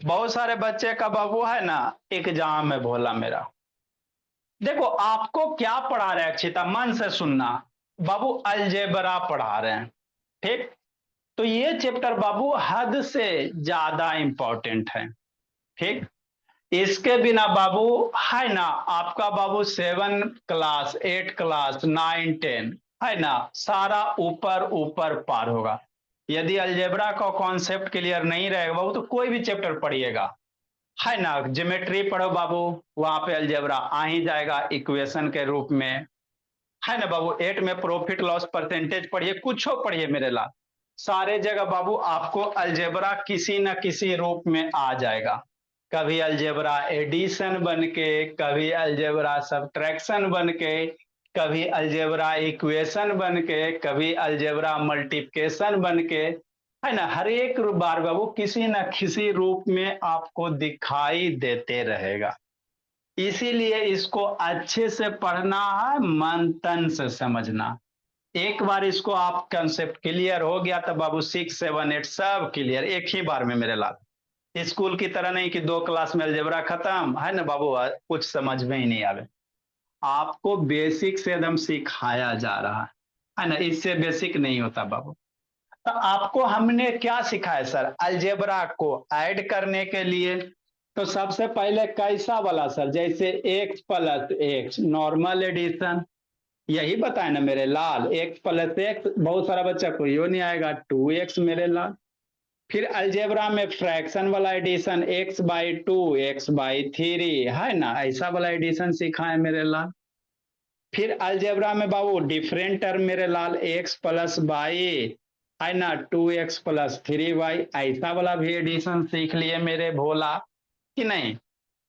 बहुत सारे बच्चे का बाबू है ना, एग्जाम में भोला मेरा। देखो आपको क्या पढ़ा रहे हैं अक्षिता, मन से सुनना। बाबू अलजेब्रा पढ़ा रहे हैं, ठीक। तो ये चैप्टर बाबू हद से ज्यादा इंपॉर्टेंट है, ठीक। इसके बिना बाबू है ना, आपका बाबू 7 क्लास 8 क्लास 9 10 है ना, सारा ऊपर ऊपर पार होगा। यदि अलजेब्रा का कॉन्सेप्ट क्लियर नहीं रहेगा बाबू, तो कोई भी चैप्टर पढ़िएगा, है ना, ज्योमेट्री पढ़ो बाबू, वहां पे अलजेब्रा आ ही जाएगा इक्वेशन के रूप में, है ना बाबू। 8 में प्रॉफिट लॉस परसेंटेज पढ़िए, कुछ हो पढ़िए मेरे लाल, सारे जगह बाबू आपको अलजेब्रा किसी न किसी रूप में आ जाएगा। कभी अलजेब्रा एडिशन बन के, कभी अलजेब्रा सब्ट्रैक्शन बन के, कभी अलजेब्रा इक्वेशन बन के, कभी अलजेब्रा मल्टीप्लिकेशन बन के, है ना। हर एक बार बाबू किसी न किसी रूप में आपको दिखाई देते रहेगा। इसीलिए इसको अच्छे से पढ़ना है, मन तन से समझना। एक बार इसको आप कंसेप्ट क्लियर हो गया तो बाबू 6 7 8 सब क्लियर एक ही बार में मेरे लाल। स्कूल की तरह नहीं कि 2 क्लास में अलजेब्रा खत्म, है ना बाबू, कुछ समझ में ही नहीं आवे। आपको बेसिक से एकदम सिखाया जा रहा है ना, इससे बेसिक नहीं होता बाबू। तो आपको हमने क्या सिखाया सर, अलजेब्रा को ऐड करने के लिए। तो सबसे पहले कैसा वाला सर, जैसे x plus x normal addition, यही बताए ना मेरे लाल, एक्स प्लस एक्स, बहुत सारा बच्चा को यो नहीं आएगा, 2x मेरे लाल। फिर अलजेब्रा में फ्रैक्शन वाला एडिशन, x/2 x/3, है ना, ऐसा वाला एडिशन सिखाए मेरे लाल। फिर अलजेब्रा में बाबू डिफरेंट टर्म मेरे लाल, x प्लस वाई, है ना, 2x + 3y, ऐसा वाला भी एडिशन सीख लिए मेरे भोला कि नहीं।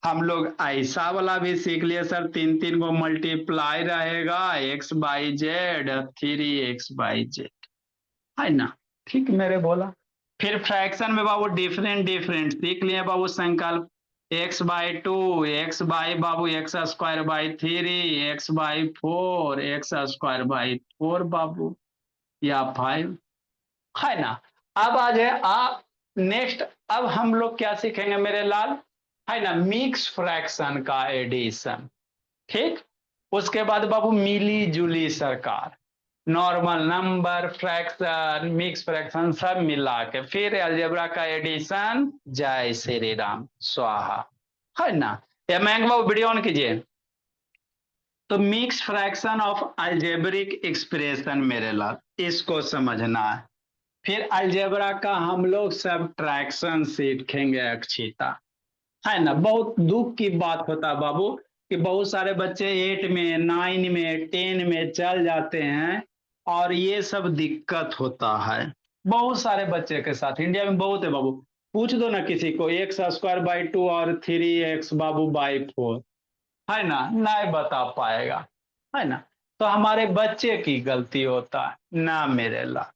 हम लोग ऐसा वाला भी सीख लिए सर, 3 3 को मल्टीप्लाई रहेगा, x/z 3x/z, है ना, ठीक मेरे बोला। फिर फ्रैक्शन में बाबू डिफरेंट डिफरेंट सीख लिए बाबू, संकल्प, x/2 x बाबू x² / 3, x/4 x² / 4 बाबू, या 5, है ना। अब आ जाए आप नेक्स्ट। अब हम लोग क्या सीखेंगे मेरे लाल, है ना, मिक्स फ्रैक्शन का एडिशन, ठीक। उसके बाद बाबू मिली जुली सरकार, normal number fraction mix fraction सब मिला के फिर अलजेब्रा का एडिशन, जय श्री राम स्वाहा, है ना। या मैं बाबू वीडियो ऑन कीजिए। तो mix fraction of algebraic expression मेरे लाल, इसको समझना है। फिर अलजेब्रा का हम लोग सब्ट्रैक्शन सीखेंगे अक्षिता, है ना। बहुत दुख की बात होता है बाबू कि बहुत सारे बच्चे 8 में 9 में 10 में चल जाते हैं, और ये सब दिक्कत होता है बहुत सारे बच्चे के साथ, इंडिया में बहुत है बाबू। पूछ दो ना किसी को, x² / 2 और 3x बाबू /4, है ना, नहीं बता पाएगा, है ना। तो हमारे बच्चे की गलती होता है ना मेरे ला।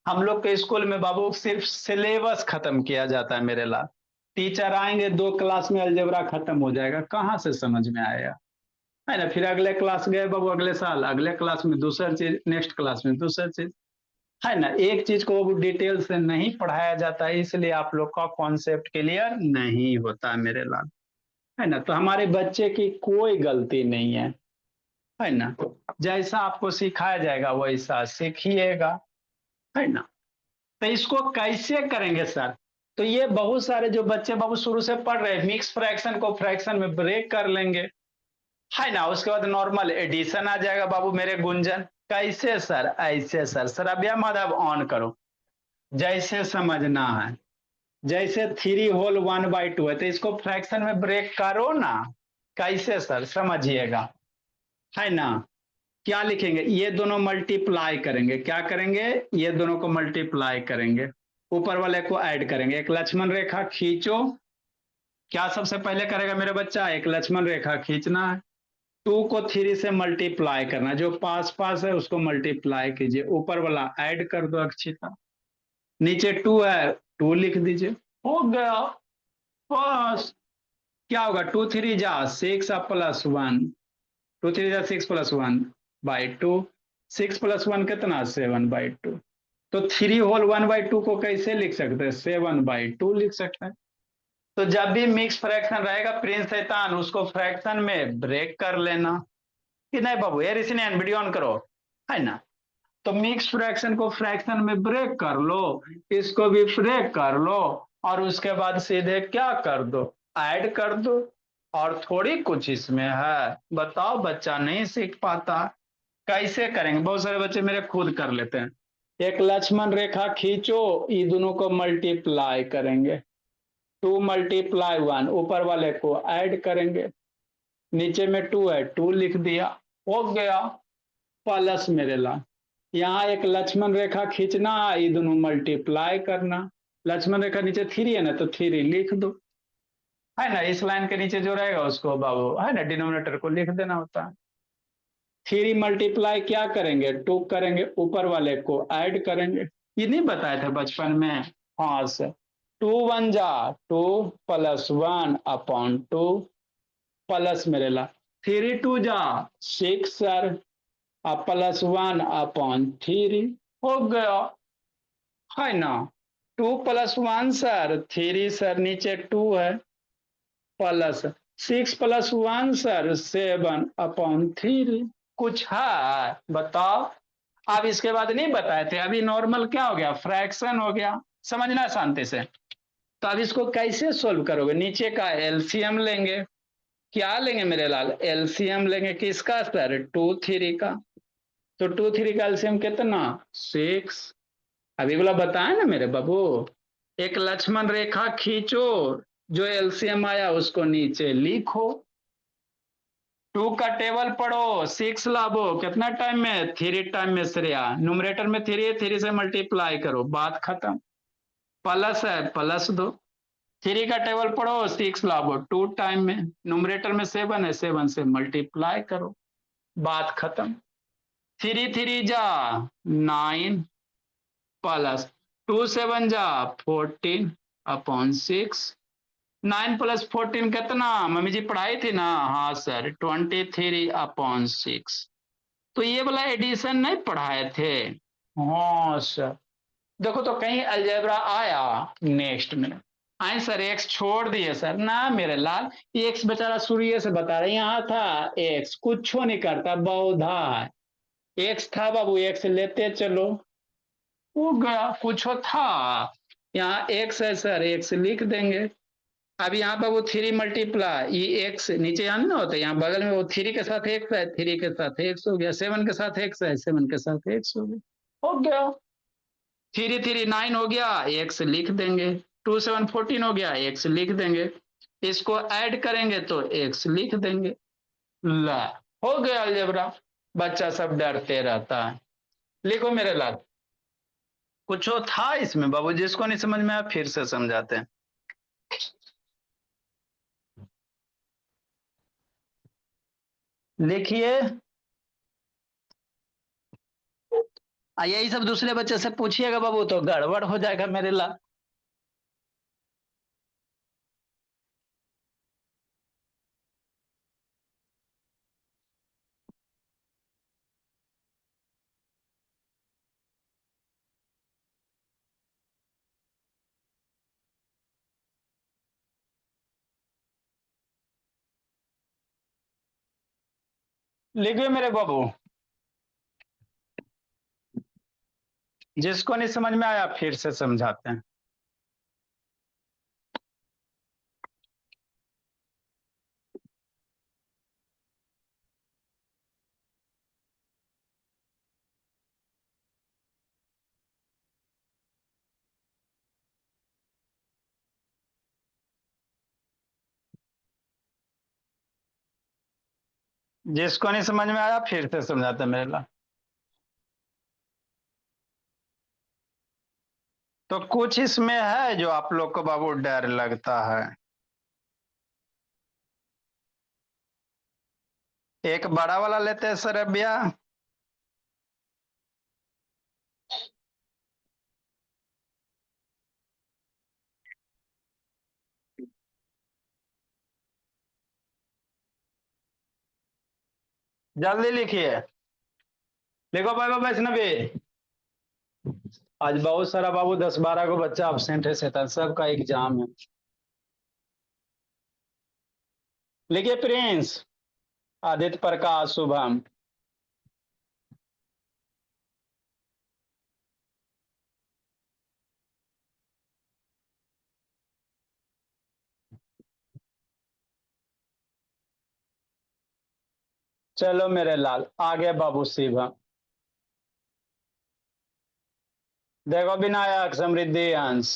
हम लोग के स्कूल में बाबू सिर्फ सिलेबस खत्म किया जाता है मेरे लाल। टीचर आएंगे 2 क्लास में अलजेब्रा खत्म हो जाएगा, कहाँ से समझ में आएगा, है ना। फिर अगले क्लास गए बाबू, अगले साल अगले क्लास में दूसरा चीज, नेक्स्ट क्लास में दूसरा चीज, है ना। एक चीज को बाबू डिटेल से नहीं पढ़ाया जाता है, इसलिए आप लोग का कॉन्सेप्ट क्लियर नहीं होता मेरे लाल, है ना। तो हमारे बच्चे की कोई गलती नहीं है ना। जैसा आपको सिखाया जाएगा वैसा सीखिएगा, है ना। तो इसको कैसे करेंगे सर, तो ये बहुत सारे जो बच्चे बाबू शुरू से पढ़ रहे हैं, मिक्स फ्रैक्शन को फ्रैक्शन में ब्रेक कर लेंगे, है ना। उसके बाद नॉर्मल एडिशन आ जाएगा बाबू मेरे गुंजन। कैसे सर, ऐसे सर, श्रव्या माधव ऑन करो, जैसे समझना है। जैसे 3 होल 1/2 है, तो इसको फ्रैक्शन में ब्रेक करो ना। कैसे सर समझिएगा, है ना। क्या लिखेंगे, ये दोनों मल्टीप्लाई करेंगे, क्या करेंगे, ये दोनों को मल्टीप्लाई करेंगे, ऊपर वाले को ऐड करेंगे, एक लक्ष्मण रेखा खींचो। क्या सबसे पहले करेगा मेरा बच्चा, एक लक्ष्मण रेखा खींचना है। 2 को 3 से मल्टीप्लाई करना, जो पास पास है उसको मल्टीप्लाई कीजिए, ऊपर वाला ऐड कर दो अक्षिता, नीचे 2 है 2 लिख दीजिए, हो गया बस। क्या होगा, 2 3 जा 6 + 1, 2 3 जा 6 + 1/2, 6 + 1 कितना, 7/2। तो 3 होल 1/2 को कैसे लिख सकते हैं, 7/2 लिख सकते हैं। तो जब भी मिक्स फ्रैक्शन रहेगा प्रिंस शैतान, उसको फ्रैक्शन में ब्रेक कर लेना कि नहीं बाबू, यार इसी ने वीडियो ऑन करो, है ना। तो मिक्स फ्रैक्शन को फ्रैक्शन में ब्रेक कर लो, इसको भी ब्रेक कर लो, और उसके बाद सीधे क्या कर दो, ऐड कर दो। और थोड़ी कुछ इसमें है, बताओ, बच्चा नहीं सीख पाता। कैसे करेंगे, बहुत सारे बच्चे मेरे खुद कर लेते हैं। एक लक्ष्मण रेखा खींचो, ये दोनों को मल्टीप्लाई करेंगे, 2 × 1, ऊपर वाले को ऐड करेंगे, नीचे में 2 है, 2 लिख दिया, हो गया प्लस मेरे ला। यहाँ एक लक्ष्मण रेखा खींचना, ये दोनों मल्टीप्लाई करना, लक्ष्मण रेखा नीचे 3 है ना, तो 3 लिख दो, है ना। इस लाइन के नीचे जो रहेगा उसको बाबू, है ना, डिनोमिनेटर को लिख देना होता है। 3 क्या करेंगे, 2 करेंगे, ऊपर वाले को ऐड करेंगे, ये नहीं बताए थे बचपन में। हाँ सर, 2 × 1 = 2 +1/2 प्लस मेरे ला, 3 × 2 = 6 सर, +1/3 हो गया, है ना। 2 + 1 सर 3 सर, नीचे 2 है, प्लस 6 + 1 सर 7/3। कुछ है बताओ। अब इसके बाद नहीं बताए थे, अभी नॉर्मल क्या हो गया, फ्रैक्शन हो गया, समझना शांति से। तो अब इसको कैसे सोल्व करोगे, नीचे का एलसीएम लेंगे, क्या लेंगे मेरे लाल, एलसीएम लेंगे किसका सर, 2 3 का। तो 2 3 का एलसीएम कितना, 6। अभी वाला बताए ना मेरे बाबू, एक लक्ष्मण रेखा खींचो, जो एलसीएम आया उसको नीचे लिखो, 2 का टेबल पढ़ो, 6 लाभो, कितना टाइम में, 3 टाइम में श्रेया, न्यूमरेटर में 3 है, 3 से मल्टीप्लाई करो, बात खत्म। प्लस है, प्लस दो, 3 का टेबल पढ़ो, 6 लाभो, 2 टाइम में, न्यूमरेटर में 7 है, 7 से मल्टीप्लाई करो, बात खत्म। 3 3 जा 9, प्लस 2 7 जा 14/6, 9 + 14 कितना, मम्मी जी पढ़ाई थी ना, हाँ सर, 23/6। तो ये वाला एडिशन नहीं पढ़ाए थे, हाँ सर। देखो तो कहीं अलजेब्रा आया नेक्स्ट में, आए सर एक्स छोड़ दिए सर, ना मेरे लाल, एक्स बेचारा शुरू से बता रहे, यहाँ था एक्स कुछ नहीं करता, बौधा है, एक्स था बाबू, एक्स लेते चलो, वो गया कुछ था, यहाँ एक्स है सर, एक्स लिख देंगे। अब यहाँ पर वो 3 × ये एक्स नीचे आने ना होता है, यहाँ बगल में वो 3 के साथ एक्स है, 3 के साथ एक्स हो गया, 7 के साथ एक्स है, 7 के साथ एक्स हो गया, हो गया। 3 3 9 हो गया, एक्स लिख देंगे, 2 7 14 हो गया, एक्स लिख देंगे, इसको ऐड करेंगे तो एक्स लिख देंगे, ला हो गया अलजेब्रा। बच्चा सब डरते रहता है, लिखो मेरे लाल। कुछ था इसमें बाबू, जिसको नहीं समझ में आया फिर से समझाते हैं, लिखिए। यही सब दूसरे बच्चे से पूछिएगा बाबू, तो गड़बड़ हो जाएगा मेरे ला। लिखिए मेरे बाबू, जिसको नहीं समझ में आया फिर से समझाते हैं। जिसको नहीं समझ में आया फिर से समझाते हैं मेरे ला। तो कुछ इसमें है जो आप लोग को बाबू डर लगता है। एक बड़ा वाला लेते हैं सर भैया, जल्दी लिखिए, लिखो बाबा वैष्णवी। आज बहुत सारा बाबू 10 12 को बच्चा अब्सेंट है, शैतान सबका एग्जाम है। लिखिए प्रिंस, आदित्य प्रकाश, शुभम। चलो मेरे लाल, आगे बाबू शिवम। देखो विनायक, समृद्धि, अंश।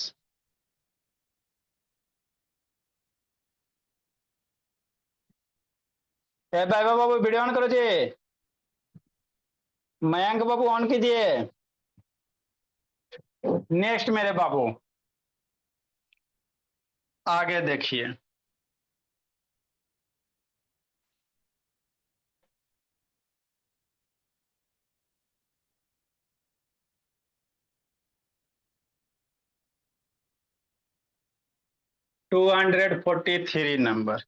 ए वैभव बाबू वीडियो ऑन करो जी। मयंक बाबू ऑन कीजिए। नेक्स्ट मेरे बाबू, आगे देखिए। 243 नंबर।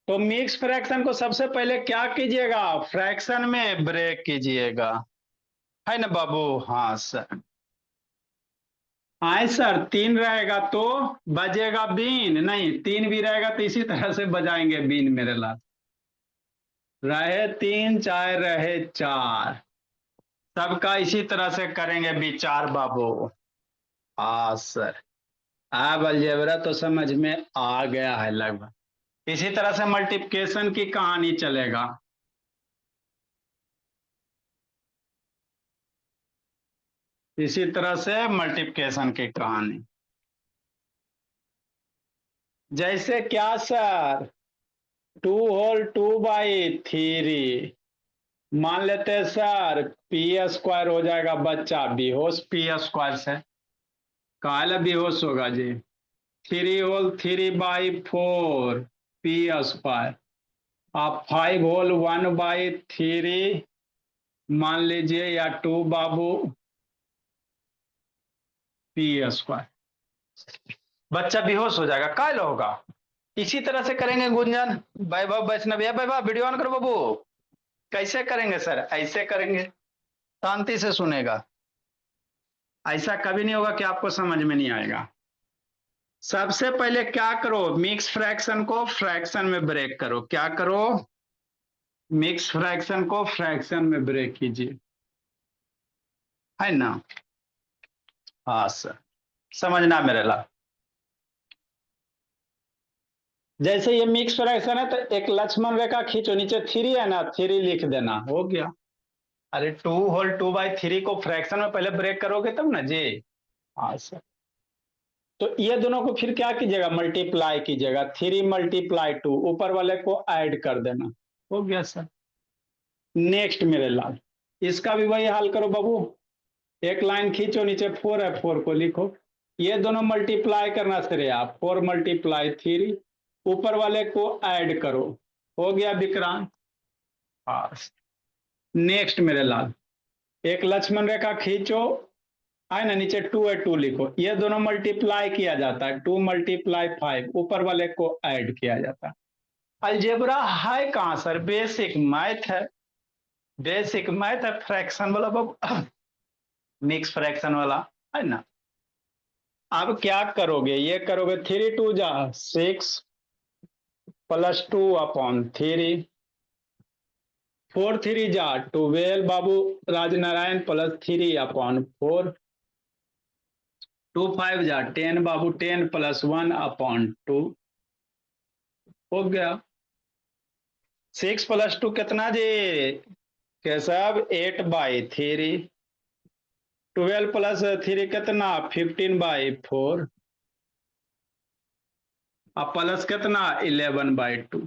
तो मिक्स फ्रैक्शन को सबसे पहले क्या कीजिएगा, फ्रैक्शन में ब्रेक कीजिएगा, है ना बाबू। हाँ सर। हाँ सर, तीन रहेगा तो बजेगा बीन, नहीं तीन भी रहेगा तो इसी तरह से बजाएंगे बीन मेरे लाल। रहे तीन चाहे रहे चार, सबका इसी तरह से करेंगे विचार बाबू। हाँ सर। अब अलजेब्रा तो समझ में आ गया है लगभग। इसी तरह से मल्टीप्लिकेशन की कहानी चलेगा। इसी तरह से मल्टीप्लिकेशन की कहानी। जैसे क्या सर, 2 होल 2/3। मान लेते हैं सर, पी स्क्वायर हो जाएगा बच्चा, बेहोश पी स्क्वायर से। काला बेहोश होगा जी। 3 होल 3/4 पी स्क्वायर। आप 5 होल 1/3 मान लीजिए, या 2 बाबू पी स्क्वायर। बच्चा बेहोश हो जाएगा, कायल होगा। इसी तरह से करेंगे गुंजन। वैभव वैष्णव, या वैभव वीडियो ऑन करो बाबू। कैसे करेंगे सर, ऐसे करेंगे, शांति से सुनेगा। ऐसा कभी नहीं होगा कि आपको समझ में नहीं आएगा। सबसे पहले क्या करो, मिक्स फ्रैक्शन को फ्रैक्शन में ब्रेक करो। क्या करो, मिक्स फ्रैक्शन को फ्रैक्शन में ब्रेक कीजिए, है ना। हाँ सर, समझना मेरे ला। जैसे ये मिक्स फ्रैक्शन है तो एक लक्ष्मण रेखा खींचो, नीचे थ्री है ना, थ्री लिख देना, हो गया। अरे 2 होल 2/3 को फ्रैक्शन में पहले ब्रेक करोगे तब ना जी। हाँ सर। तो ये दोनों को फिर क्या कीजिएगा, मल्टीप्लाई कीजिएगा, 3 × 2, ऊपर वाले को ऐड कर देना, हो गया सर। नेक्स्ट मेरे लाल, इसका भी वही हाल करो बाबू। एक लाइन खींचो, नीचे 4 है, 4 को लिखो। ये दोनों मल्टीप्लाई करना सर, आप 4 × 3, ऊपर वाले को ऐड करो, हो गया विक्रांत। हाँ। नेक्स्ट मेरे लाल, एक लक्ष्मण रेखा खींचो, है ना, नीचे 2 है, 2 लिखो। ये दोनों मल्टीप्लाई किया जाता है, 2 × 5, ऊपर वाले को ऐड किया जाता है। अलजेब्रा है कहाँ सर, बेसिक मैथ है। बेसिक मैथ है, फ्रैक्शन वाला बाबू, मिक्स फ्रैक्शन वाला, है ना। अब क्या करोगे, ये करोगे 3 × 2 = 6 +2/3, 4 3 = 12 बाबू राजनारायण, +3/4, 2 5 = 10 बाबू, 10 +1/2, हो गया। 6 + 2 कितना जी, के साहब 8/3, 12 + 3 कितना, 15/4, अब प्लस कितना, 11/2।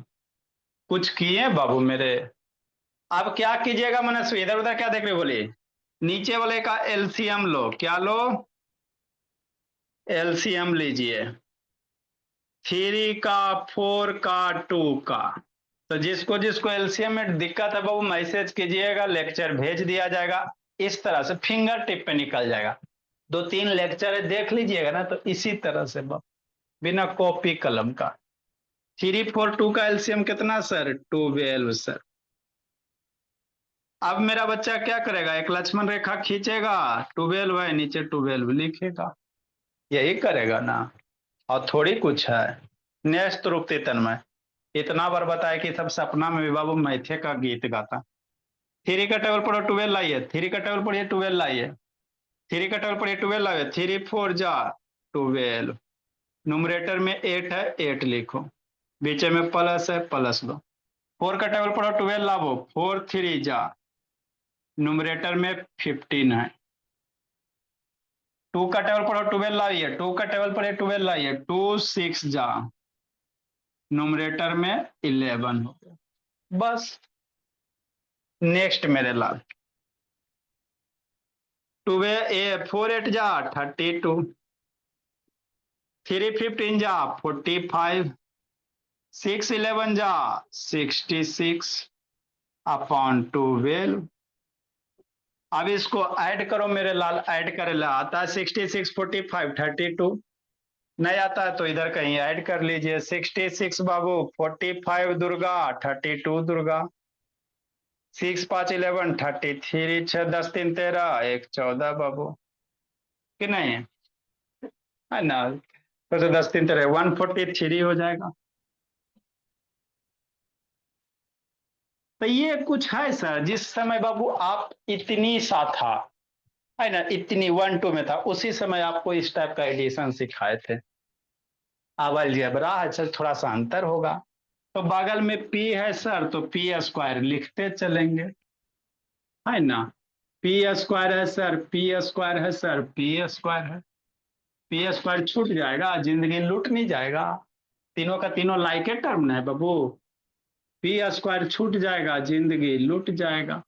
कुछ किए बाबू मेरे। अब क्या कीजिएगा मनस्वी, इधर उधर क्या देख रहे हो, बोलिए। नीचे वाले का एलसीएम लो, क्या लो, एलसीएम लीजिए। 3 का, 4 का, 2 का। तो जिसको जिसको एलसीएम में दिक्कत है बाबू मैसेज कीजिएगा, लेक्चर भेज दिया जाएगा। इस तरह से फिंगर टिप पे निकल जाएगा। 2 3 लेक्चर देख लीजिएगा ना, तो इसी तरह से बाबू, बिना कॉपी कलम का। 3 4 2 का एलसीएम कितना सर, 12 सर। अब मेरा बच्चा क्या करेगा, एक लक्ष्मण रेखा खींचेगा, 12 है नीचे 12 लिखेगा, यही करेगा ना, और थोड़ी कुछ है। नेस्त रूपते तन्मय, इतना बार बताया कि सब सपना में भी बाबू मैथे का गीत गाता। थ्री का टेबल पढ़ो 12 लाइए, थ्री का टेबल पढ़िए 12 लाइए, थ्री का टेबल पढ़िए 12 लाइए, 3 4 जा 12, न्यूमरेटर में 8 है 8 लिखो, बीच में प्लस है प्लस दो। फोर का टेबल पढ़ो 12 लावो, 4 3 जा, न्यूमरेटर में 15 है। टू का टेबल पढ़ो 12 लाइए, टू का टेबल पढ़िए 12 लाइए, 2 6 जा, न्यूमरेटर में 11 हो गया। बस। नेक्स्ट मेरे लाल, 4 8 जा 32, 3 15 जा 45, 6 11 जा 66 अपॉन 12। अब इसको ऐड करो मेरे लाल, ऐड करे ला आता है 66 45 32, नहीं आता है तो इधर कहीं ऐड कर लीजिए, 66 बाबू, 45 दुर्गा, 32 दुर्गा, 6 5 11 33, 6 10 3 13, 1 14 बाबू, कि नहीं है ना, तो 10 3 13 143 हो जाएगा। तो ये कुछ है सर, जिस समय बाबू आप इतनी सा था, है ना, इतनी 1 2 में था, उसी समय आपको इस टाइप का एडिशन सिखाए थे। अब अलजेब्रा है सर, थोड़ा सा अंतर होगा। तो बगल में पी है सर, तो पी स्क्वायर लिखते चलेंगे, है ना, पी स्क्वायर है सर, पी स्क्वायर है सर, पी स्क्वायर है, पी स्क्वायर छूट जाएगा, जिंदगी लूट नहीं जाएगा। तीनों का तीनों लाइके टर्म है बाबू, पी स्क्वायर छूट जाएगा, जिंदगी लूट जाएगा,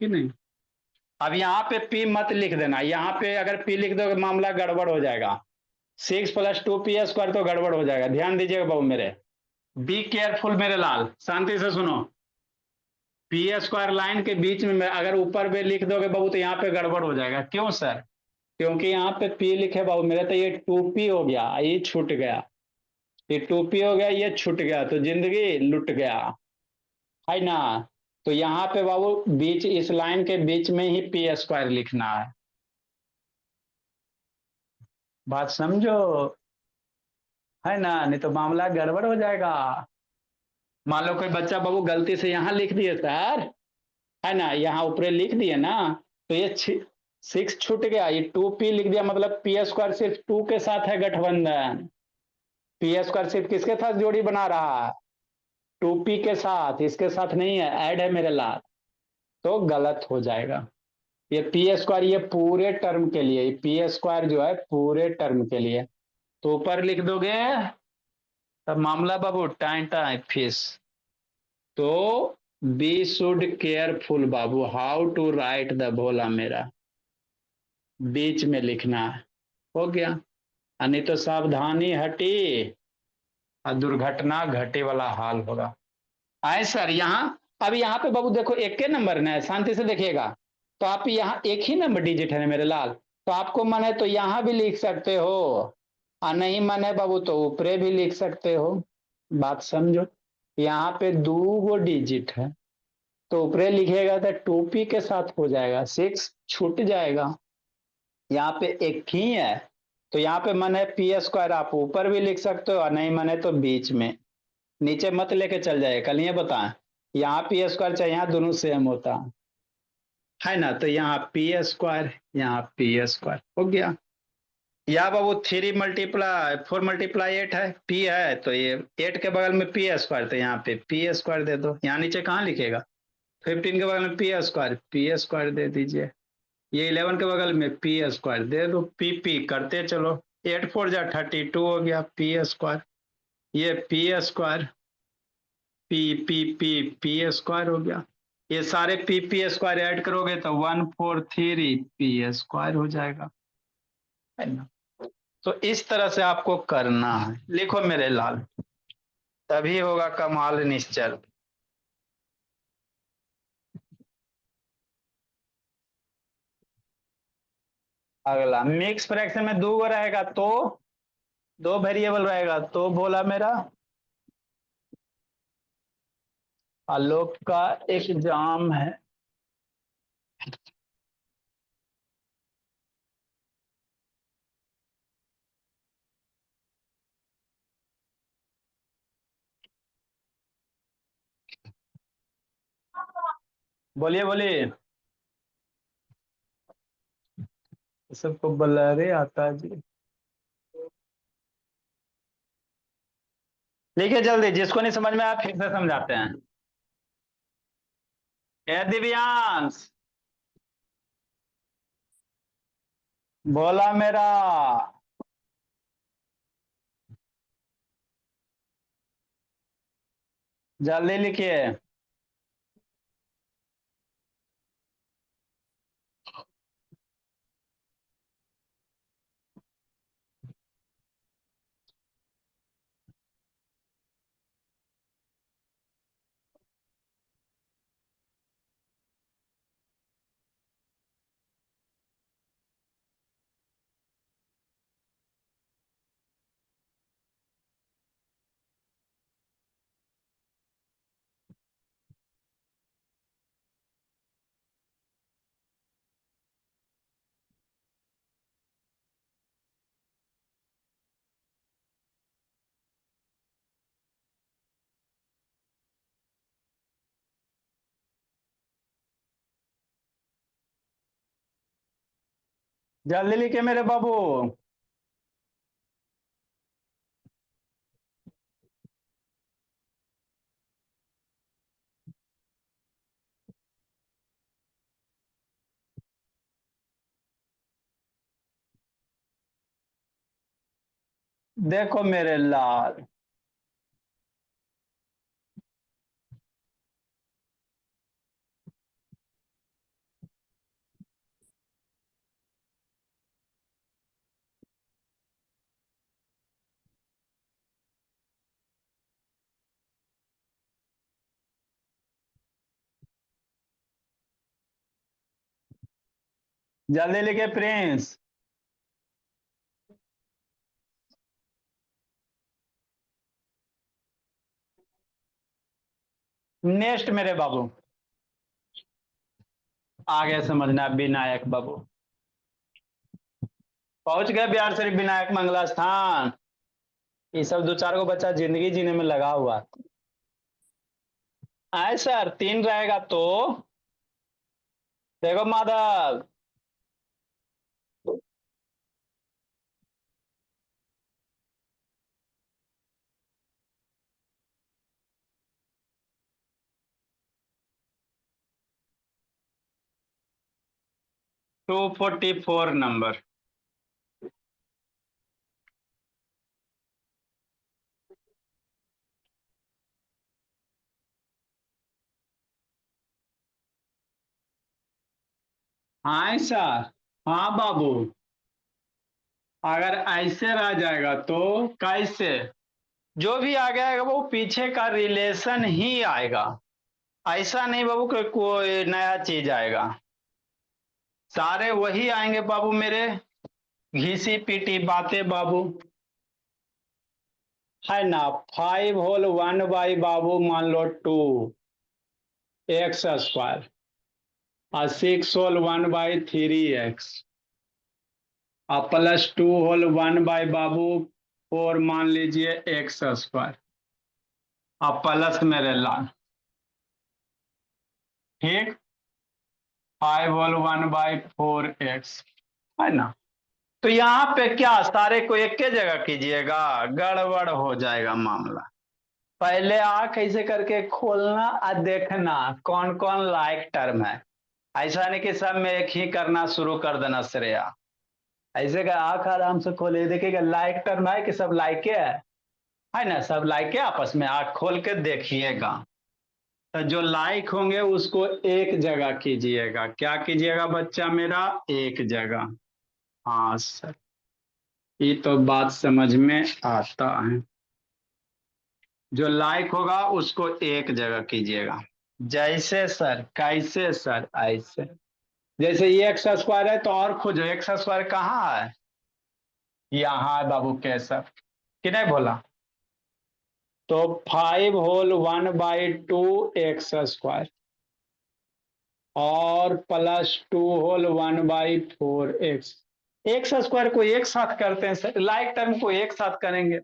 कि नहीं। अब यहाँ पे पी मत लिख देना, यहाँ पे अगर पी लिख दोगे मामला गड़बड़ हो जाएगा, 6 + 2 पी स्क्वायर तो गड़बड़ हो जाएगा, ध्यान दीजिएगा बाबू मेरे, बी केयरफुल मेरे लाल, शांति से सुनो। पी स्क्वायर लाइन के बीच में अगर ऊपर पे लिख दोगे बाबू तो यहाँ पे गड़बड़ हो जाएगा, क्यों सर, क्योंकि यहाँ पे पी लिखे बाबू मेरे, तो ये 2p हो गया, ये छूट गया, ये 2p हो गया, ये छूट गया, तो जिंदगी लुट गया, है ना। तो यहाँ पे बाबू बीच, इस लाइन के बीच में ही पी स्क्वायर लिखना है, बात समझो, है ना, नहीं तो मामला गड़बड़ हो जाएगा। मान लो कोई बच्चा बाबू गलती से यहाँ लिख दिए सर, है ना, यहाँ ऊपर लिख दिए ना, तो ये 6 छूट गया, ये 2p लिख दिया, मतलब पी स्क्वायर सिर्फ 2 के साथ है गठबंधन, पी स्क्वायर सिर्फ किसके साथ जोड़ी बना रहा है, 2p के साथ, इसके साथ नहीं है, ऐड है मेरे लाल, तो गलत हो जाएगा। ये पी स्क्वायर ये पूरे टर्म के लिए, पी स्क्वायर जो है पूरे टर्म के लिए, तो ऊपर लिख दोगे तब मामला बाबू टाइम टाइम फिश। तो बी शुड केयरफुल बाबू, हाउ टू राइट द बोला मेरा, बीच में लिखना है, हो गया, नहीं तो सावधानी हटी और दुर्घटना घटे वाला हाल होगा। आए सर यहाँ, अब यहाँ पे बाबू देखो एक के नंबर ना है, शांति से देखिएगा, तो आप यहाँ एक ही नंबर डिजिट है मेरे लाल, तो आपको मन है तो यहाँ भी लिख सकते हो, और नहीं मन है बाबू तो ऊपरे भी लिख सकते हो, बात समझो। यहाँ पे 2 डिजिट है, तो ऊपरे लिखिएगा तो 2p के साथ हो जाएगा, 6 छूट जाएगा, यहाँ पे एक ही है, तो यहाँ पे मन है पी स्क्वायर आप ऊपर भी लिख सकते हो, और नहीं मन है तो बीच में, नीचे मत लेके चल जाए, कल ये बताएं, यहाँ पी स्क्वायर चाहे यहाँ दोनों सेम होता है ना, तो यहाँ पी स्क्वायर, यहाँ पी स्क्वायर हो गया। या बाबू 4 × 8 है, पी है तो ये 8 के बगल में पी स्क्वायर, तो यहाँ पे पी स्क्वायर दे दो, यहाँ नीचे कहाँ लिखेगा, 15 के बगल में पी स्क्वायर दे दीजिए, ये 11 के बगल में पी स्क्वायर दे दो, पी पी करते चलो, 8 4 जा 32 हो गया, पी स्क्वायर, ये P square, P P P P square हो गया, ये सारे पी पी स्क्वायर ऐड करोगे तो 143 पी स्क्वायर हो जाएगा, है ना। तो इस तरह से आपको करना है, लिखो मेरे लाल, तभी होगा कमाल निश्चल। अगला मिक्स फ्रैक्शन में 2 रहेगा तो 2 वेरिएबल रहेगा, तो बोला मेरा आलोक का एग्जाम है, बोलिए बोलिए। सबको बलरे आता है जी। लिखिए जल्दी, जिसको नहीं समझ में आया फिर से समझाते हैं। ए दिव्यांश, बोला मेरा। जल्दी लिखिए। जल्दी लिखिए मेरे बाबू। देखो मेरे लाल, जल्दी लिखिए प्रिंस। नेक्स्ट मेरे बाबू, आगे समझना विनायक बाबू। पहुंच गए बिहार शरीफ विनायक मंगला स्थान। ये सब दो चार को बच्चा जिंदगी जीने में लगा हुआ। आए सर, तीन रहेगा तो देखो माधव, 244 नंबर। हाँ सर। हाँ बाबू, अगर ऐसे रह जाएगा तो कैसे? जो भी आ जाएगा वो पीछे का रिलेशन ही आएगा। ऐसा नहीं बाबू कि कोई नया चीज आएगा। सारे वही आएंगे बाबू मेरे, घिसी पीटी बातें बाबू। है ना, 5 होल 1 बाई बाबू मान लो 2 x² और 6 होल 1 बाई 3 x और +2 होल 1 बाई बाबू 4 मान लीजिए x² और प्लस मेरे लाल। ठीक, 5 होल 1 बाई 4 x, है ना। तो यहाँ पे क्या सारे को एक के जगह कीजिएगा? गड़बड़ हो जाएगा मामला। पहले आंख ऐसे करके खोलना और देखना कौन कौन लाइक टर्म है। ऐसा नहीं कि सब में एक ही करना शुरू कर देना श्रेया। ऐसे का आंख आराम से खोले, देखिएगा लाइक टर्म है कि सब लाइके है ना, सब लाइके आपस में आंख खोल के देखिएगा। तो जो लाइक होंगे उसको एक जगह कीजिएगा। क्या कीजिएगा बच्चा मेरा? एक जगह। हाँ सर, ये तो बात समझ में आता है। जो लाइक होगा उसको एक जगह कीजिएगा। जैसे सर, कैसे सर? ऐसे जैसे ये x² है तो और खोजो, x² कहाँ है? यहाँ है बाबू केसर, कि नहीं बोला? तो 5 होल 1 बाई 2 x²। और +2 होल 1/4 x। एक्स स्क्वायर को एक साथ करते हैं सर, लाइक टर्म को एक साथ करेंगे,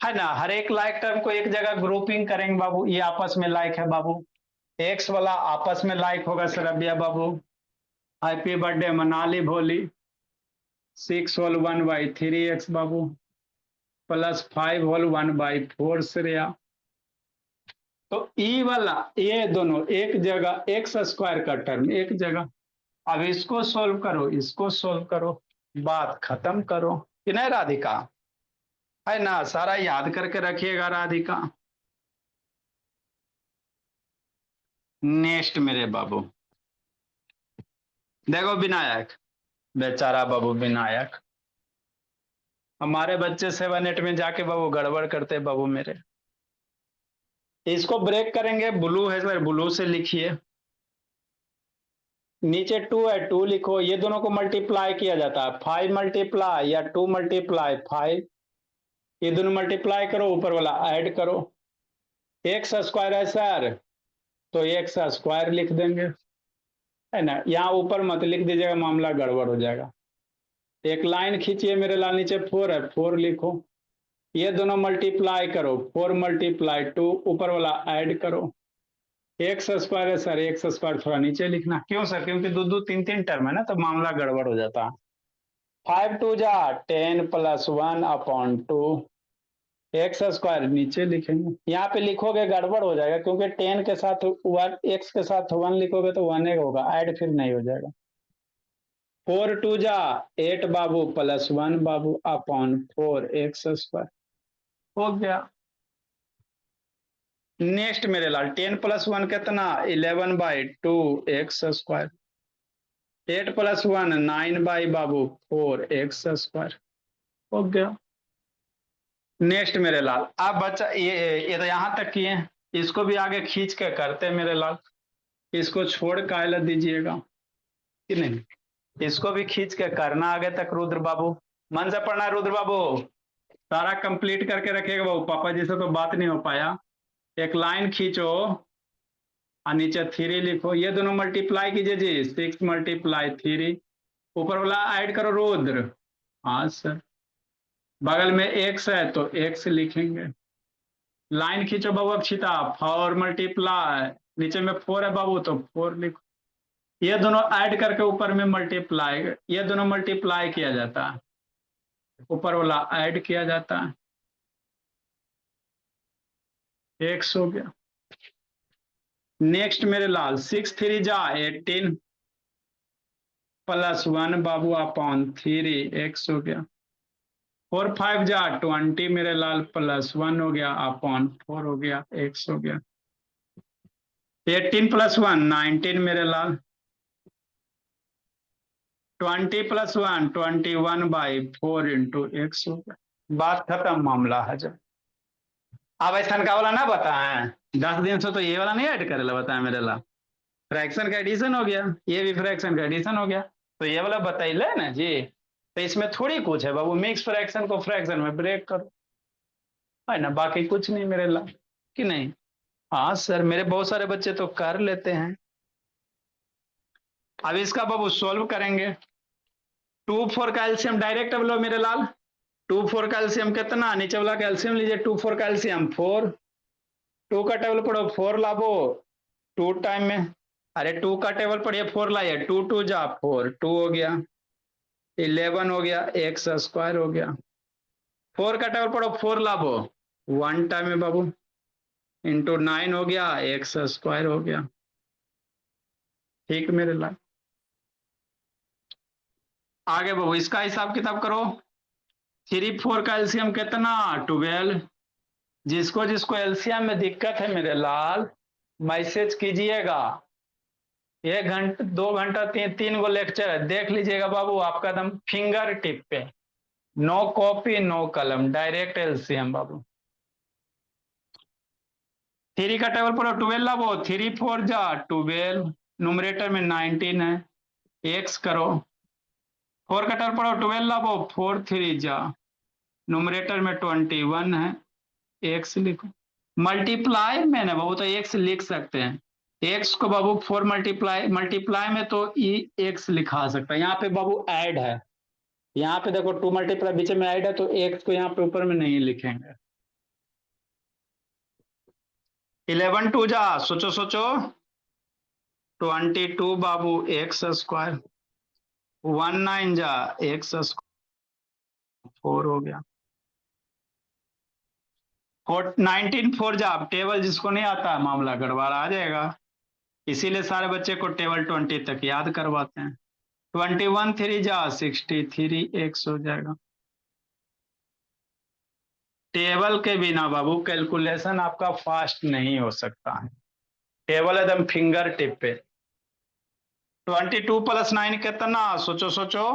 है ना। हर एक लाइक टर्म को एक जगह ग्रुपिंग करेंगे बाबू, ये आपस में लाइक है बाबू। एक्स वाला आपस में लाइक होगा सर अबिया बाबू। हैप्पी बर्थडे मनाली भोली। 6 होल 1/3 x बाबू, +5 होल 1/4 श्रेया। तो ई वाला ये दोनों एक जगह, एक्स स्क्वायर का टर्म एक जगह। अब इसको सोल्व करो, इसको सोल्व करो, बात खत्म करो कि नहीं राधिका, है ना। सारा याद करके रखिएगा राधिका। नेक्स्ट मेरे बाबू, देखो विनायक, बेचारा बाबू विनायक, हमारे बच्चे 7 8 में जाके बाबू गड़बड़ करते बाबू मेरे। इसको ब्रेक करेंगे, ब्लू है सर, ब्लू से लिखिए। नीचे 2 है, 2 लिखो। ये दोनों को मल्टीप्लाई किया जाता है, 5 मल्टीप्लाई या 2 मल्टीप्लाई 5। ये दोनों मल्टीप्लाई करो, ऊपर वाला ऐड करो। एक्स स्क्वायर है सर, तो एक्स स्क्वायर लिख देंगे, है ना। यहाँ ऊपर मत लिख दीजिएगा, मामला गड़बड़ हो जाएगा। एक लाइन खींचिए मेरे लाल, नीचे 4 है, 4 लिखो। ये दोनों मल्टीप्लाई करो, 4 × 2, ऊपर वाला ऐड करो। एक्स स्क्वायर है सर, एक्स स्क्वायर थोड़ा नीचे लिखना, क्यों सर, क्योंकि दो दो तीन तीन टर्म है ना, तो मामला गड़बड़ हो जाता है। 5 2 = 10 +1/2। एक्स स्क्वायर नीचे लिखेंगे, यहाँ पे लिखोगे गड़बड़ हो जाएगा, क्योंकि 10 के साथ 1, एक्स के साथ 1 लिखोगे तो 1 होगा, ऐड फिर नहीं हो जाएगा। 4 2 = 8 बाबू, +1 बाबू अपॉन 4 एक्स स्क्वायर हो गया। नेक्स्ट मेरे लाल, 10 + 1 कितना, 11/2 एक्स स्क्वायर। 8 + 1 9 बाबू 4 एक्स स्क्वायर हो गया। नेक्स्ट मेरे लाल, अब बच्चा ये तो यहां तक किए, इसको भी आगे खींच के करते मेरे लाल। इसको छोड़ कायला दीजिएगा कि नहीं, इसको भी खींच के करना आगे तक रुद्र बाबू। मन से पढ़ना रुद्र बाबू, सारा कंप्लीट करके रखिएगा बाबू, पापा जी से तो बात नहीं हो पाया। एक लाइन खींचो और नीचे 3 लिखो, ये दोनों मल्टीप्लाई कीजिए जी, 6 × 3, ऊपर वाला ऐड करो रुद्र। हाँ सर, बगल में एक्स है तो एक्स लिखेंगे। लाइन खींचो बाबू अक्षिता, 4 मल्टीप्लाई, नीचे में 4 है बाबू तो 4 लिखो। ये दोनों ऐड करके ऊपर में मल्टीप्लाई, ये दोनों मल्टीप्लाई किया जाता है, ऊपर वाला ऐड किया जाता है, एक्स हो गया। नेक्स्ट मेरे लाल, 6 3 = 18 +1 बाबू अपॉन 3 एक्स हो गया। 4 5 = 20 मेरे लाल, +1 हो गया अपॉन 4 हो गया, एक्स हो गया। 18 + 1 19 मेरे लाल, 20 + 1 21/4 × x हो गया। बात खत्म, मामला है जब। अब ऐसा का वाला ना बताएं, 10 दिन से तो ये वाला नहीं ऐड करे बताया मेरे ला, फ्रैक्शन का एडिशन हो गया, ये भी फ्रैक्शन का एडिशन हो गया, तो ये वाला बताइए ना जी। तो इसमें थोड़ी कुछ है बाबू, मिक्स फ्रैक्शन को फ्रैक्शन में ब्रेक करो, है ना, बाकी कुछ नहीं मेरे ला, कि नहीं। हाँ सर, मेरे बहुत सारे बच्चे तो कर लेते हैं। अब इसका बाबू सोल्व करेंगे। 2 4 का एलसीएम डायरेक्ट अब लो मेरे लाल। 2 4 का एलसीएम कितना, नीचे वाला का एलसीएम लीजिए, 2 4 का एलसीएम 4, 2 का टेबल पढ़ो 4 लाबो 2 टाइम में, अरे 2 का टेबल पढ़िए 4 लाइए, 2 2 = 4, 2 हो गया, 11 हो गया, एक्स स्क्वायर हो गया। 4 का टेबल पढ़ो 4 लाबो 1 टाइम में बाबू, इंटू 9 हो गया, एक्स स्क्वायर हो गया। ठीक मेरे लाल, आगे बाबू इसका हिसाब किताब करो। 3 4 का एलसीएम कितना, 12। जिसको जिसको एलसीएम में दिक्कत है मेरे लाल, मैसेज कीजिएगा। 1 घंटा 2 घंटा 3 गो लेक्चर है, देख लीजिएगा बाबू, आपका दम फिंगर टिप पे, नो कॉपी नो कलम, डायरेक्ट एलसीएम बाबू। 3 का टेबल पर 12 लाबो, 3 4 = 12, न्यूमरेटर में 19 है, एक्स करो। 4 का टेबल पर 12 लाबो, 4 3 = न्यूमरेटर में 21 है, एक्स लिखो। मल्टीप्लाई में ना बाबू तो एक्स लिख सकते हैं, एक्स को बाबू 4 मल्टीप्लाई मल्टीप्लाई में तो ई एक्स लिखा सकता है, यहाँ पे बाबू ऐड है, यहाँ पे देखो 2 मल्टीप्लाई बीच में ऐड है, तो एक्स को यहाँ पे ऊपर में नहीं लिखेंगे। 11 टू जा, सोचो सोचो, 22 बाबू एक्स स्क्वायर, 19 जा एक्स स्क्वायर, 4 हो गया। 19 4 जा, टेबल जिसको नहीं आता है मामला गड़बड़ आ जाएगा, इसीलिए सारे बच्चे को टेबल 20 तक याद करवाते हैं। 21 3 जा 63 एक्स हो जाएगा। टेबल के बिना बाबू कैलकुलेशन आपका फास्ट नहीं हो सकता है, टेबल एकदम फिंगर टिप पे। 22 प्लस 9 कितना, सोचो सोचो,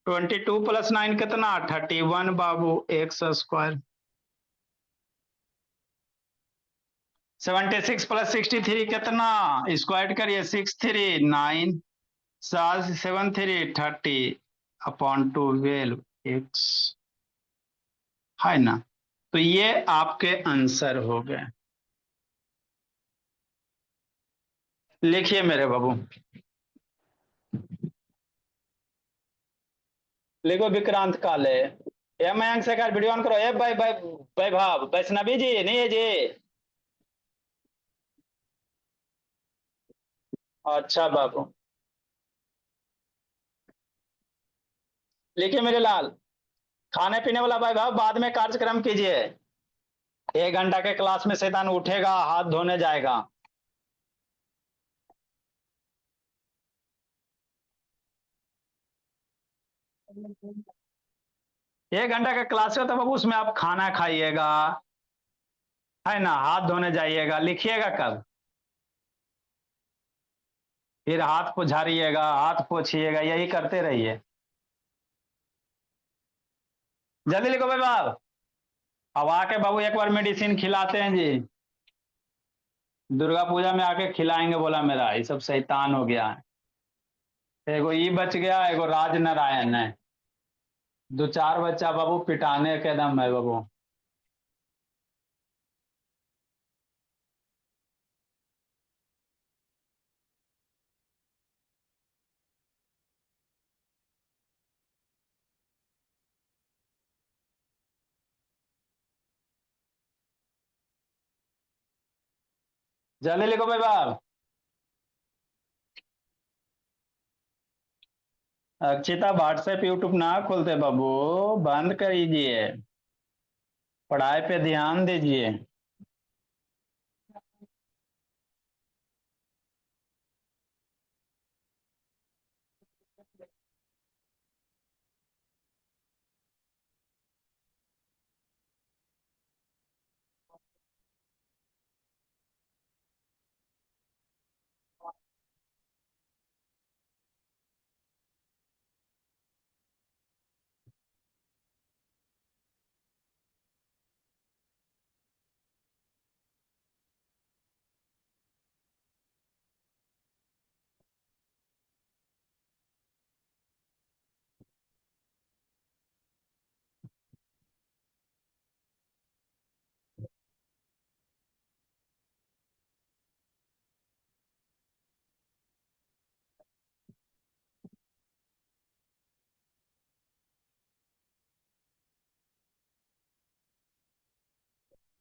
22 प्लस 9 कितना, 31 बाबू एक्स स्क्वायर। 76 प्लस 63 कितना, स्क्वायर करिए, 6 3 9, 7 3 30 अपॉन 12 एक्स, है ना। तो ये आपके आंसर हो गए। लिखिए मेरे बाबू, लिखो विक्रांत काले। ये मयंक शेखर वीडियो ऑन करो। ए भाई भाई वैभव वैष्णवी जी नहीं है जी। अच्छा बाबू, लिखिए मेरे लाल। खाने पीने वाला भाई भाव बाद में कार्यक्रम कीजिए, 1 घंटा के क्लास में शैतान उठेगा हाथ धोने जाएगा। 1 घंटा का क्लास है तो बाबू उसमें आप खाना खाइएगा, है ना, हाथ धोने जाइएगा, लिखिएगा कब, फिर हाथ को झाड़िएगा, हाथ पोछिएगा, यही करते रहिए। जल्दी लिखो भाई बाब। अब आके बाबू एक बार मेडिसिन खिलाते हैं जी, दुर्गा पूजा में आके खिलाएंगे बोला मेरा, ये सब शैतान हो गया है। एगो ई बच गया, एगो राज नारायण है, 2 4 बच्चा बाबू पिटाने के दम है बाबू। जल्दी लिखो भाई बाब। अक्षिता व्हाट्सएप यूट्यूब ना खोलते बाबू, बंद करिए, पढ़ाई पे ध्यान दीजिए।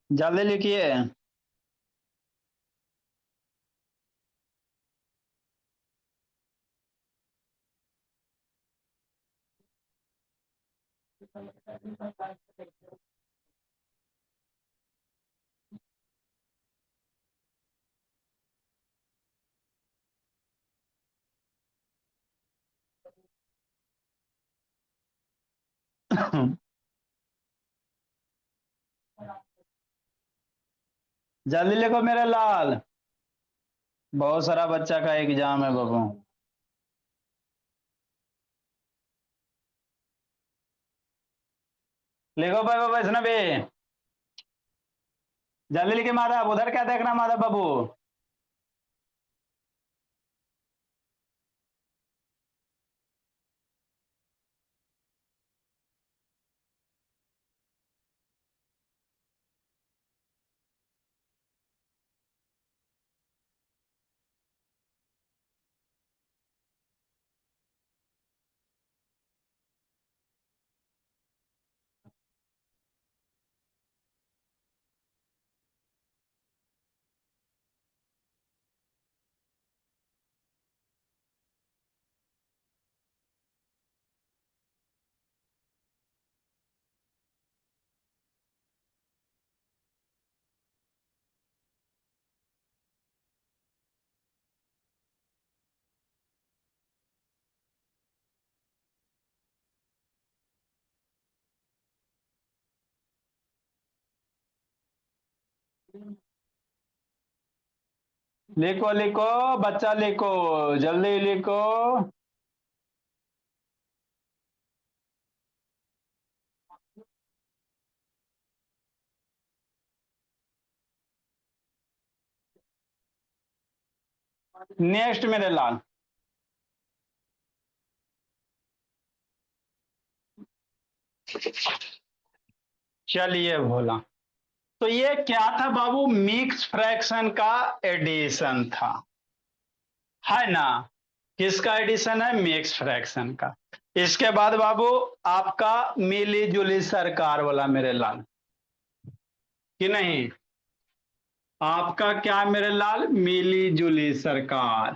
जल्दी लिखिए। जल्दी लिखो मेरे लाल, बहुत सारा बच्चा का एग्जाम है बाबू। लिखो भाई बाबू वैष्णवी, जल्दी लिखिए माधव, उधर क्या देखना माधव बाबू। लिखो लिखो बच्चा, लिखो, जल्दी लिखो। नेक्स्ट मेरे लाल। चलिए भोला। तो ये क्या था बाबू? मिक्स फ्रैक्शन का एडिशन था, है ना? किसका एडिशन है? मिक्स फ्रैक्शन का। इसके बाद बाबू आपका मिली जुली सरकार वाला मेरे लाल, कि नहीं? आपका क्या मेरे लाल? मिली जुली सरकार।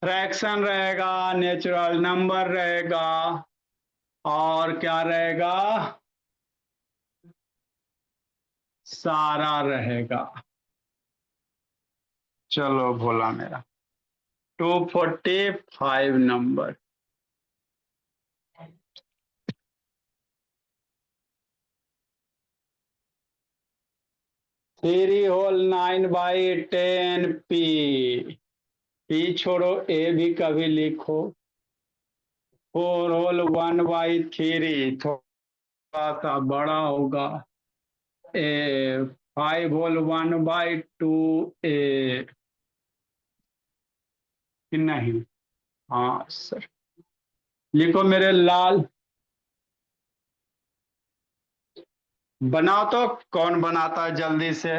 फ्रैक्शन रहेगा, नेचुरल नंबर रहेगा, और क्या रहेगा? सारा रहेगा। चलो भोला मेरा, 245 नंबर। 3 होल 9/10 पी छोड़ो, ए भी कभी लिखो। 4 होल 1/3 थोड़ा सा बड़ा होगा। ए 5 होल 1/2 ए, कि नहीं? हाँ सर। लिखो मेरे लाल। बनाओ तो। कौन बनाता है जल्दी से?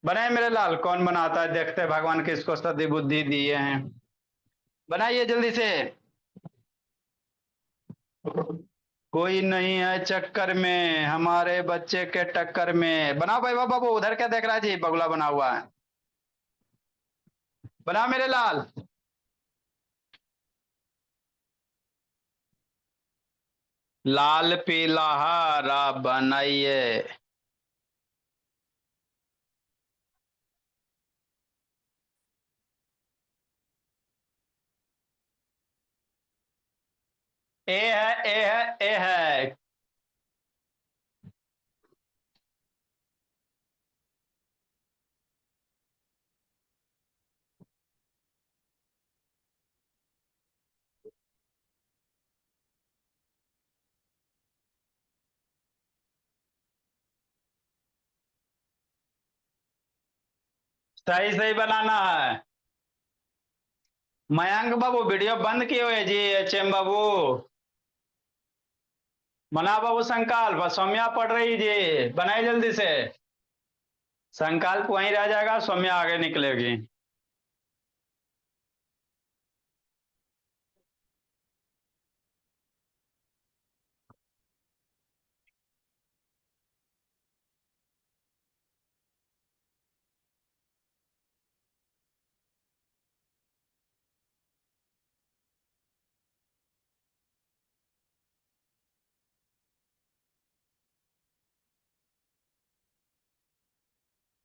बनाए मेरे लाल, कौन बनाता है? देखते हैं भगवान किसको सदी बुद्धि दिए हैं। बनाइए जल्दी से। कोई नहीं है चक्कर में, हमारे बच्चे के टक्कर में। बनाओ भाई बाबू, उधर क्या देख रहा है जी? बगुला बना हुआ है। बनाओ मेरे लाल। लाल पीला हरा बनाइए। ए है, ए है, ए है। सही सही बनाना है। मयंक बाबू वीडियो बंद किए हुए जी। एचएम बाबू बना। बाबू संकल्प सौम्या पढ़ रही जी। बनाई जल्दी से। संकल्प वहीं रह जाएगा, सौम्या आगे निकलेगी।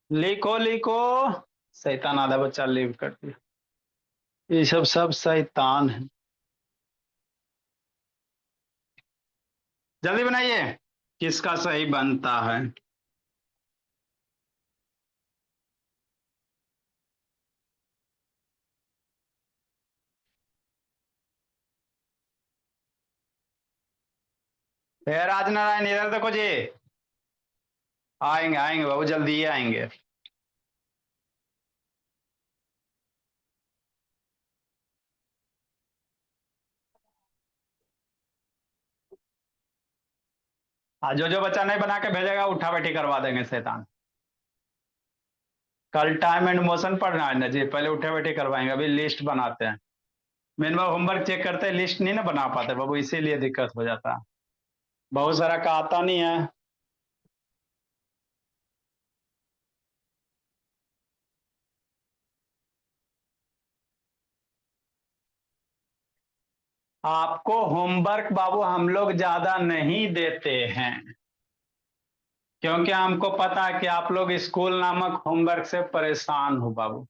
लिखो लिखो। शैतान आधा बच्चा लीव कर दिया। ये सब सब शैतान है। जल्दी बनाइए। किसका सही बनता है? हे राजनारायण इधर देखो जी। आएंगे आएंगे बाबू, जल्दी ही आएंगे। जो जो बच्चा नहीं बना के भेजेगा उठा बैठी करवा देंगे शैतान। कल टाइम एंड मोशन पढ़ना है ना जी, पहले उठे बैठे करवाएंगे, अभी लिस्ट बनाते हैं। मेन बाबू होमवर्क चेक करते हैं, लिस्ट नहीं ना बना पाते बाबू, इसीलिए दिक्कत हो जाता है। बहुत सारा का आता नहीं है। आपको होमवर्क बाबू हम लोग ज्यादा नहीं देते हैं, क्योंकि हमको पता है कि आप लोग स्कूल नामक होमवर्क से परेशान हो बाबू।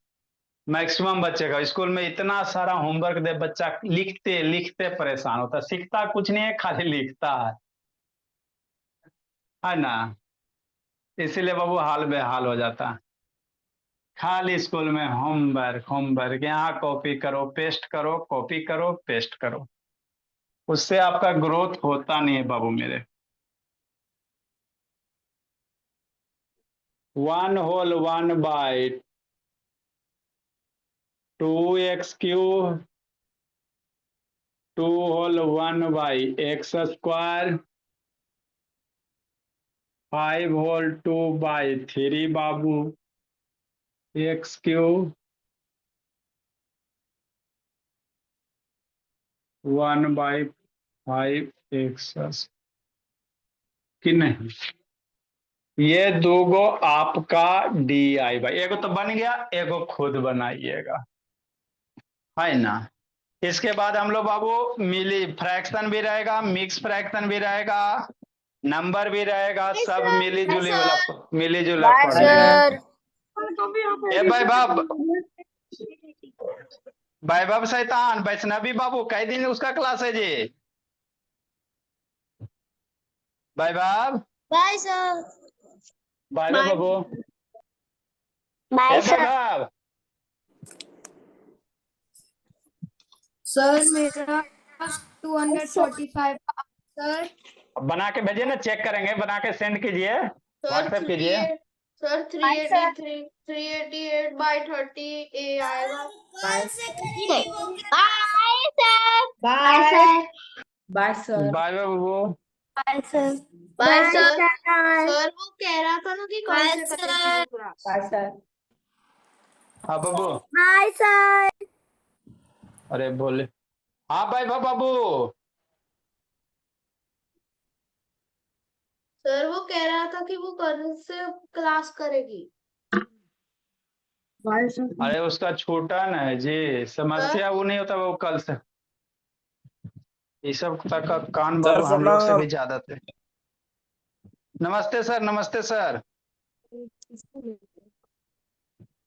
मैक्सिमम बच्चे का स्कूल में इतना सारा होमवर्क दे, बच्चा लिखते लिखते परेशान होता है, सीखता कुछ नहीं है, खाली लिखता है ना? इसीलिए बाबू हाल बेहाल हो जाता है। खाली स्कूल में होमवर्क होमवर्क, यहाँ कॉपी करो पेस्ट करो, कॉपी करो पेस्ट करो, उससे आपका ग्रोथ होता नहीं है बाबू मेरे। 1/2 2 whole 1/x², 5 whole 2/3 बाबू x³ 1/5x कि नहीं। ये दोगो आपका DI भाई, एगो तो बन गया, एगो खुद बनाइएगा, है ना। इसके बाद हम लोग बाबू मिली फ्रैक्शन भी रहेगा, मिक्स फ्रैक्शन भी रहेगा, नंबर भी रहेगा, सब मिली जुली वाला पढ़ेंगे। सर ए भाई बाब, वैभव शैतान वैष्णवी बाबू कई दिन उसका क्लास है जी। वैभव, बाय सर। वैभव बाबू, बाय ए सर। वैभव, सर मेरा 245 सर। बना के भेजिए ना, चेक करेंगे, बना के सेंड कीजिए, व्हाट्सएप कीजिए। सर 388/30 ए आएगा। Bye sir. Bye sir. Bye sir. Bye बाबू। Bye sir. Bye sir. Sir वो कह रहा था ना कि कल से करेंगे क्लास। Bye sir. हाँ बाबू, बाय सर। अरे बोले, हाँ वैभव बाबू। सर वो कह रहा था कि वो कल से क्लास करेगी। Bye sir. अरे उसका छोटा ना है जी, समस्या वो नहीं होता, वो कल से ये सब तक का कान सर बाबू हम लोग से प्रणाम। भी ज्यादा थे। नमस्ते सर, नमस्ते सर।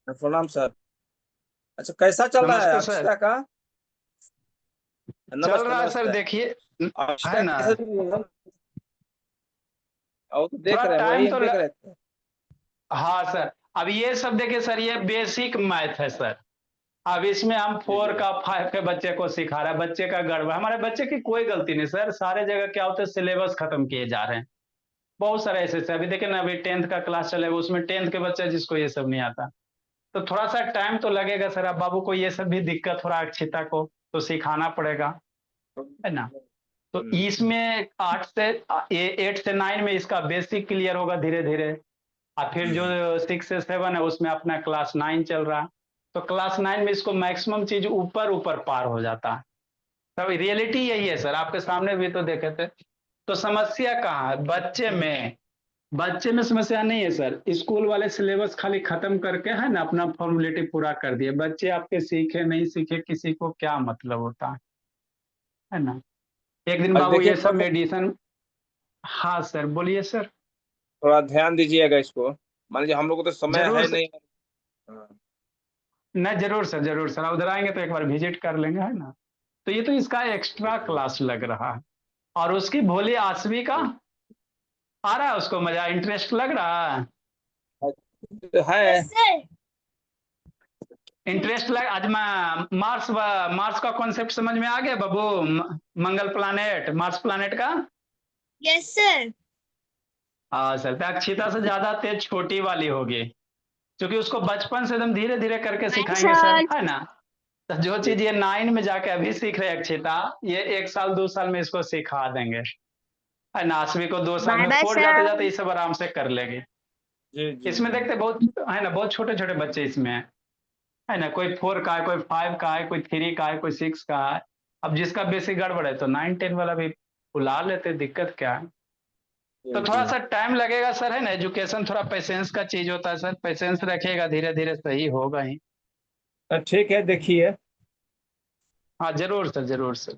प्रणाम सर। अच्छा कैसा चल रहा है नमस्ते सर। अक्षता का? चल नमस्ते रहा है सर, नमस्ते। देखिए, है अक्षता ना, कैसे चल रहा है? और तो देख थोड़ा रहे हैं, टाइम वही तो देख रहे थे। हाँ सर। अब ये सब देखिए सर, ये बेसिक मैथ है सर। अब इसमें हम जी 4 जी। का 5 के बच्चे को सिखा रहा है, बच्चे का गड़बड़, हमारे बच्चे की कोई गलती नहीं सर, सारे जगह क्या होता है सिलेबस खत्म किए जा रहे हैं। बहुत सारे ऐसे से, अभी देखिए ना, अभी 10th का क्लास चलेगा, उसमें 10th के बच्चे जिसको ये सब नहीं आता, तो थोड़ा सा टाइम तो लगेगा सर। अब बाबू को ये सब भी दिक्कत हो रहा है, अक्षिता को तो सिखाना पड़ेगा, है ना। तो इसमें 8 से 9 में इसका बेसिक क्लियर होगा धीरे धीरे, और फिर जो 6 से 7 है उसमें अपना क्लास 9 चल रहा है, तो क्लास 9 में इसको मैक्सिमम चीज ऊपर ऊपर पार हो जाता है। तब रियलिटी यही है सर, आपके सामने भी तो देखे थे। तो समस्या कहाँ है बच्चे में? बच्चे में समस्या नहीं है सर, स्कूल वाले सिलेबस खाली खत्म करके, है ना, अपना फॉर्मेलिटी पूरा कर दिए, बच्चे आपके सीखे नहीं सीखे किसी को क्या मतलब होता है ना। एक दिन आज बाबू देखिए ये सब मेडिसन, हाँ सर बोलिए सर। थोड़ा ध्यान दीजिएगा इसको। मान लीजिए हम लोग को तो समय जरूर है सर, नहीं। हाँ। नहीं जरूर सर, जरूर सर, उधर आएंगे तो एक बार विजिट कर लेंगे, है ना। तो ये तो इसका एक्स्ट्रा क्लास लग रहा है, और उसकी भोली आसवी का आ रहा है, उसको मजा इंटरेस्ट लग रहा है, तो है। इंटरेस्ट लग, आज मैं मार्स का कॉन्सेप्ट समझ में आ गया बाबू, मंगल प्लानेट, मार्स प्लानेट का। Yes sir. हाँ सर, तो अक्षिता से ज्यादा तेज छोटी वाली होगी, क्योंकि उसको बचपन से एकदम धीरे धीरे करके सिखाएंगे सर, है ना। तो जो चीज ये 9 में जाके अभी सीख रहे अक्षिता, ये 1 साल 2 साल में इसको सिखा देंगे, है ना। आसवी को 2 साल बाय में बाय फोर जाते सर। जाते ये सब आराम से कर लेंगे। जी जी इसमें जी। देखते बहुत, है ना, बहुत छोटे छोटे बच्चे इसमें है ना, कोई 4 का है, कोई 5 का है, कोई 3 का है, कोई 6 का है। अब जिसका बेसिक गड़बड़ है तो 9 10 वाला भी बुला लेते, दिक्कत क्या है। तो थोड़ा जी। सा टाइम लगेगा सर, है ना, एजुकेशन थोड़ा पेशेंस का चीज होता है सर, पेशेंस रखिएगा, धीरे धीरे सही होगा ही। ठीक है देखिए। हाँ जरूर सर, जरूर सर।